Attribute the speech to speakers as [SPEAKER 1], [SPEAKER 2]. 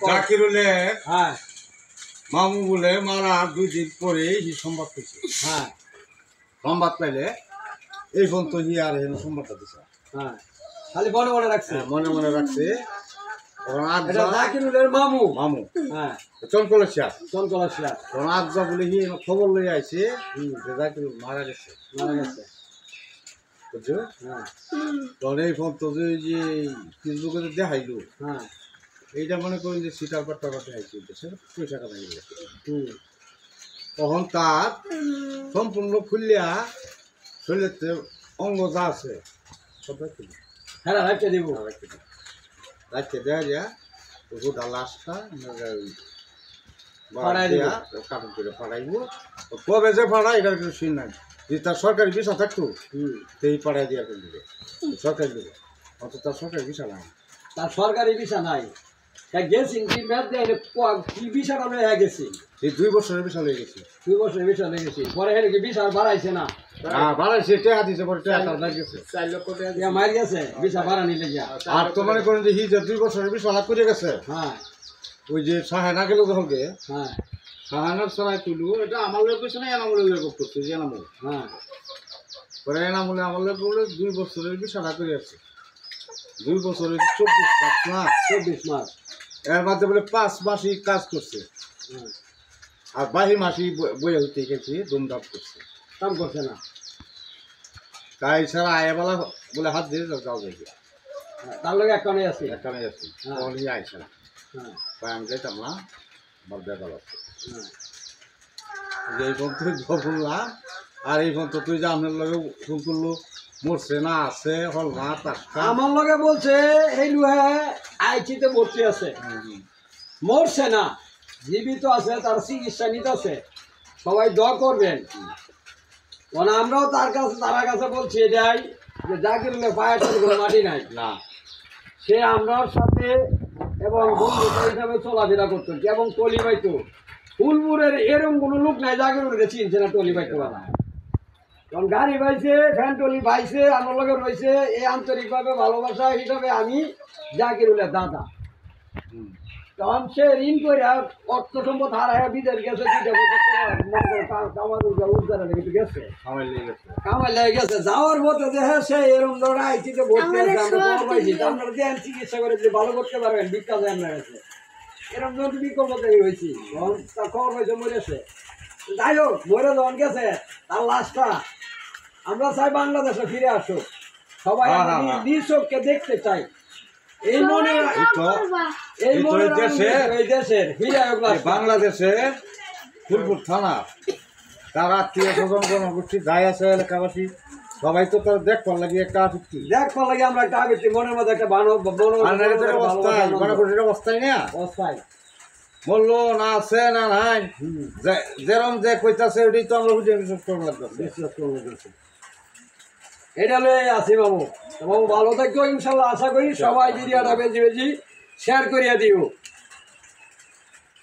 [SPEAKER 1] জাকিরুলে
[SPEAKER 2] হ্যাঁ
[SPEAKER 1] মামু বলে মারা 2 দিন পরে সংবাদ পেয়েছে।
[SPEAKER 2] হ্যাঁ
[SPEAKER 1] সংবাদ পাইলে এই ফোন তো হি আর সংবাদটা দিছে।
[SPEAKER 2] হ্যাঁ খালি মনে মনে রাখছে,
[SPEAKER 1] মনে মনে রাখছে।
[SPEAKER 2] এটা জাকিরুলের মামু
[SPEAKER 1] মামু
[SPEAKER 2] হ্যাঁ
[SPEAKER 1] চনকলেশিয়া
[SPEAKER 2] চনকলেশিয়া
[SPEAKER 1] রাজা বলে হি খবর লই আইছে যে জাকিরুল মারা গেছে। বুঝছো?
[SPEAKER 2] হ্যাঁ
[SPEAKER 1] তখন এই ফোন তো যে ফেসবুকে দেখাইলো,
[SPEAKER 2] হ্যাঁ
[SPEAKER 1] এইটা মনে করেন যে সিটার পাট্টা দেখাইছে পয়সা কামাই গেছে। তখন তার সম্পূর্ণ খুলিয়া শরীরের অঙ্গ যা আছে সব রাখতে দিব।
[SPEAKER 2] হ্যাঁ রাখতে দিব,
[SPEAKER 1] রাখতে দেওয়া যা গোটা লাশটা কাপড় করে ফাড়াইব। কবে যে ফাড়া এটার কিছু সিন নাই। যদি তার সরকারি ভিসা থাকতো সেই পাড়াই দিয়ে দিবে, সরকারি দেবে। অত তার সরকারি ভিসা নাই,
[SPEAKER 2] তার সরকারি ভিসা নাই। গেছি কি ভিসাটা হয়ে গেছি,
[SPEAKER 1] এই 2 বছরের ভিসা লয়ে গেছে।
[SPEAKER 2] 2 বছরের ভিসা লেগেছি। পরে হেরে কি ভিসা বাড়াইছে না?
[SPEAKER 1] বাড়াইছে, টাকা দিছে, পরে টাকা তার গেছে
[SPEAKER 2] 4 লক্ষ টাকা মার গেছে ভিসা বাড়ানি লেগে।
[SPEAKER 1] আর তো মনে করেন যে হি যে 2 বছরের ভিসা লাভ করে গেছে।
[SPEAKER 2] হ্যাঁ
[SPEAKER 1] ওই যে সাহানা গেল যখনকে,
[SPEAKER 2] হ্যাঁ
[SPEAKER 1] সাহানার সরাই তুলু, এটা আমার লোক কিছু নাই, এনামূলের লোক করছে যে এনামূল।
[SPEAKER 2] হ্যাঁ
[SPEAKER 1] পরে এনামূলে আমার লোক বলে 2 বছরের ভিসা লাভ করে গেছে। 2 বছরের 24 মাস,
[SPEAKER 2] 24 মাস।
[SPEAKER 1] এর মধ্যে বলে 5 মাসই কাজ করছে, আর বাহি মাসই বইয়ে হইতে গেছে, দুমদাম করছে,
[SPEAKER 2] কাম করছে না।
[SPEAKER 1] তাই ছাড়া আয়াবেলা বলে হাত দিয়ে যাও যাই
[SPEAKER 2] তার লগে একখানে আছে,
[SPEAKER 1] একখানে যাচ্ছি। তখন ই আইসা না, তাই আমি যাইতাম না, আমার বেকাল আছে। এই ফোন তুই শুনলাম, আর এই ফোন তো তুই যে আপনার লগে ফোন করলো, মরছে না আছে হল না টাকা
[SPEAKER 2] আমার লগে বলছে এই লুহে আইচিতে ভর্তি আছে, মরছে না, জীবিত আছে, তার চিকিৎসা নিতে আছে, সবাই দোয়া করবেন। কারণ আমরাও তার কাছে বলছি এটাই যে জাকিরুলের পায়ের কোনো মাটি নাই
[SPEAKER 1] না,
[SPEAKER 2] সে আমরার সাথে এবং বন্ধুত্ব হিসাবে চলাফেরা করতো এবং টলি পাইতো। ফুলপুরের এরকম কোনো লোক নাই জাকিরুলকে চিনছে না টলি পাইতো না। কারণ গাড়ি পাইছে, ফ্যান টলি পাইছে, আমার লগে রয়েছে, এই আন্তরিকভাবে ভালোবাসা হিসাবে আমি জাকিরুলের দাদা। তখন সে ঋণ করে অর্থ সম্পদ হারায় বিদেশ গেছে, কামাই লেগে গেছে। যাওয়ার মতো যে হ্যাঁ সে এরকম ধরনের আইসিতে ভর্তি আছে, আমরা খবর পাইছি, আপনারা দেন চিকিৎসা করে যদি ভালো করতে পারবেন ভিক্ষা দেয় আপনার কাছে, এরকম ধরনের বিকল্প তৈরি হয়েছি। তার খবর পাইছে মরেছে। যাই হোক, মরে যখন গেছে তার লাশটা আমরা চাই বাংলাদেশে ফিরে আসুক, সবাই নিজ চোখকে দেখতে চাই। এই মনে
[SPEAKER 1] বাংলাদেশে ফুলপুর থানা তার আত্মীয় স্বজন জনগোষ্ঠী যাই আছে এলাকাবাসী সবাই তো তার দেখবার লাগে একটা আপত্তি,
[SPEAKER 2] দেখবার লাগে আমরা একটা আপত্তি মনের মধ্যে একটা
[SPEAKER 1] অবস্থায় না অবস্থায় বললো না আছে না নাই, যেরম যে কইতাছে ওটাই তো আমরা বুঝে বিশ্বাস করবো লাগতেছে।
[SPEAKER 2] এটা লয়ে আছি বাবু। বাবু ভালো থাকো ইনশাল্লাহ, আশা করি সবাই ভিডিওটা বেশি বেশি শেয়ার করিয়া দিও।